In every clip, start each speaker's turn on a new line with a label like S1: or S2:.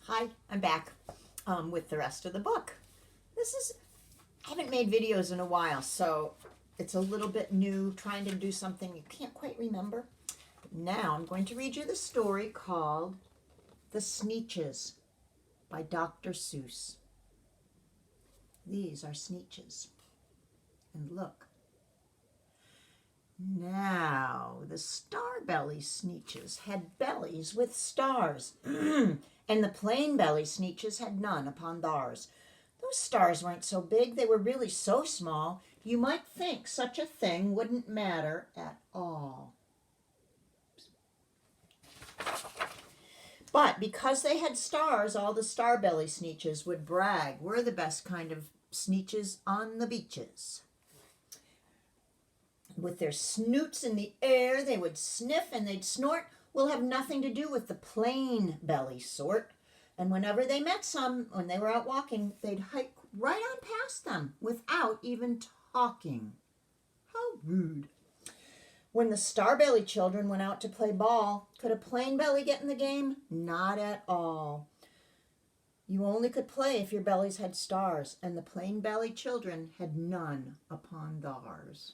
S1: Hi, I'm back with the rest of the book. I haven't made videos in a while, so it's a little bit new, trying to do something you can't quite remember. But now I'm going to read you the story called The Sneetches by Dr. Seuss. These are Sneetches. And look. Now, the star-belly Sneetches had bellies with stars, and the plain-belly Sneetches had none upon theirs. Those stars weren't so big, they were really so small, you might think such a thing wouldn't matter at all. But because they had stars, all the star-belly Sneetches would brag, we're the best kind of Sneetches on the beaches. With their snoots in the air, they would sniff and they'd snort. Will have nothing to do with the plain belly sort. And whenever they met some, when they were out walking, they'd hike right on past them without even talking. How rude. When the star-belly children went out to play ball, could a plain belly get in the game? Not at all. You only could play if your bellies had stars, and the plain belly children had none upon theirs.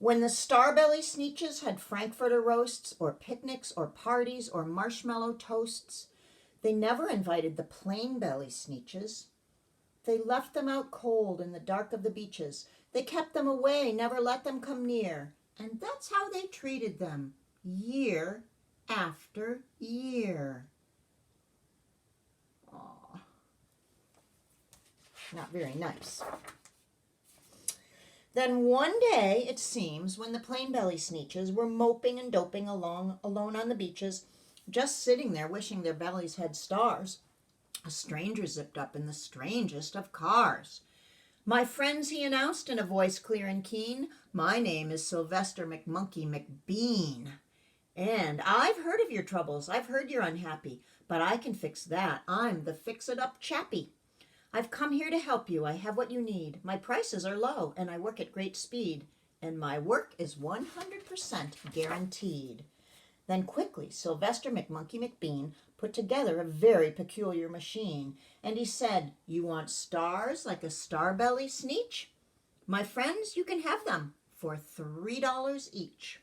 S1: When the star-belly Sneetches had Frankfurter roasts or picnics or parties or marshmallow toasts, they never invited the plain-belly Sneetches. They left them out cold in the dark of the beaches. They kept them away, never let them come near. And that's how they treated them, year after year. Aw, not very nice. Then one day, it seems, when the plain-belly Sneetches were moping and doping alone on the beaches, just sitting there wishing their bellies had stars, a stranger zipped up in the strangest of cars. "My friends," he announced in a voice clear and keen, "my name is Sylvester McMonkey McBean. And I've heard of your troubles, I've heard you're unhappy, but I can fix that. I'm the fix-it-up chappie. I've come here to help you. I have what you need. My prices are low, and I work at great speed. And my work is 100% guaranteed." Then quickly, Sylvester McMonkey McBean put together a very peculiar machine. And he said, "You want stars like a star-belly Sneetch? My friends, you can have them for $3 each.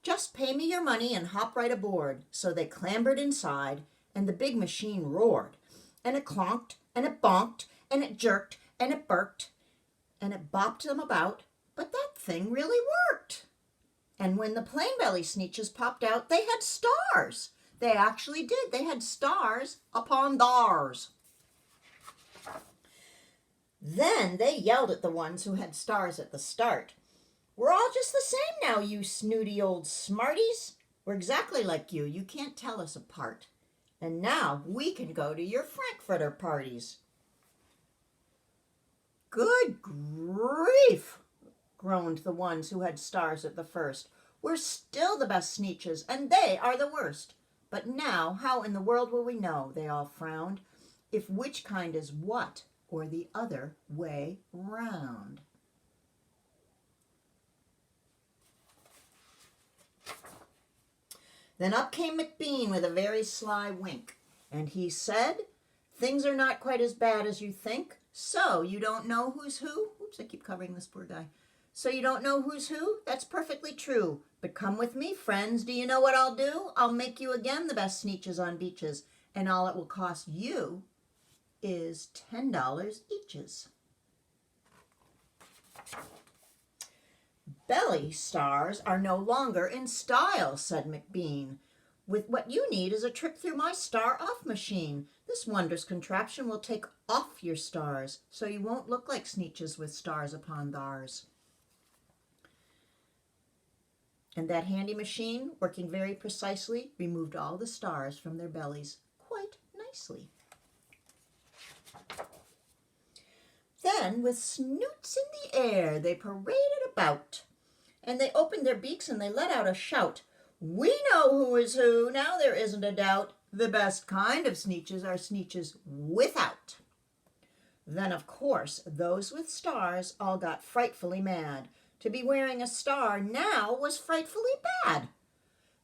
S1: Just pay me your money and hop right aboard." So they clambered inside, and the big machine roared, and it clonked, and it bonked, and it jerked, and it burked, and it bopped them about, but that thing really worked. And when the plain-belly Sneetches popped out, they had stars. They actually did. They had stars upon theirs. Then they yelled at the ones who had stars at the start. "We're all just the same now, you snooty old smarties. We're exactly like you. You can't tell us apart. And now we can go to your Frankfurter parties." "Good grief," groaned the ones who had stars at the first. "We're still the best Sneetches, and they are the worst. But now, how in the world will we know," they all frowned, "if which kind is what, or the other way round?" Then up came McBean with a very sly wink, and he said, "Things are not quite as bad as you think. So you don't know who's who?" Oops, I keep covering this poor guy. "So you don't know who's who? That's perfectly true. But come with me, friends. Do you know what I'll do? I'll make you again the best Sneetches on beaches, and all it will cost you is $10 eaches." "Belly stars are no longer in style," said McBean. "With what you need is a trip through my star-off machine. This wondrous contraption will take off your stars, so you won't look like Sneetches with stars upon theirs." And that handy machine, working very precisely, removed all the stars from their bellies quite nicely. Then, with snoots in the air, they paraded about, and they opened their beaks and they let out a shout. "We know who is who, now there isn't a doubt. The best kind of Sneetches are Sneetches without." Then, of course, those with stars all got frightfully mad. To be wearing a star now was frightfully bad.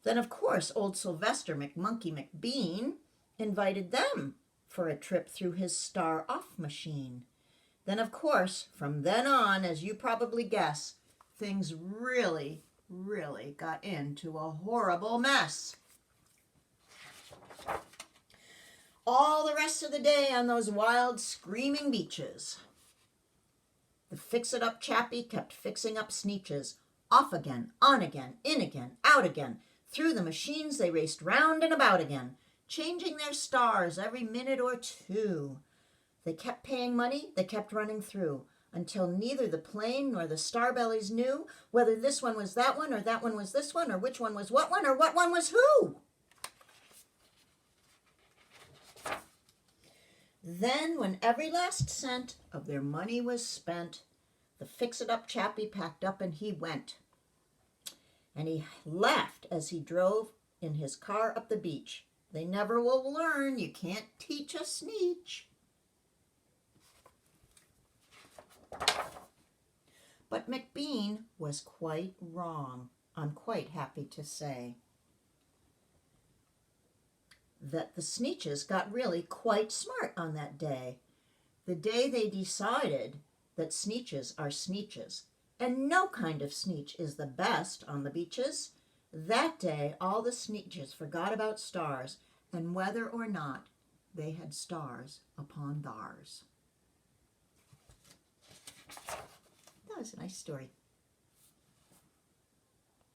S1: Then, of course, old Sylvester McMonkey McBean invited them for a trip through his star-off machine. Then, of course, from then on, as you probably guess, things really, really got into a horrible mess. All the rest of the day on those wild, screaming beaches, the fix-it-up chappie kept fixing up Sneetches. Off again, on again, in again, out again. Through the machines they raced round and about again, changing their stars every minute or two. They kept paying money, they kept running through, until neither the plane nor the Starbellies knew whether this one was that one or that one was this one, or which one was what one or what one was who. Then, when every last cent of their money was spent, the fix-it-up chappie packed up and he went. And he laughed as he drove in his car up the beach. They never will learn. You can't teach a Sneetch. But McBean was quite wrong, I'm quite happy to say. That the Sneetches got really quite smart on that day. The day they decided that Sneetches are Sneetches, and no kind of Sneetch is the best on the beaches. That day, all the Sneetches forgot about stars, and whether or not they had stars upon theirs. That was a nice story.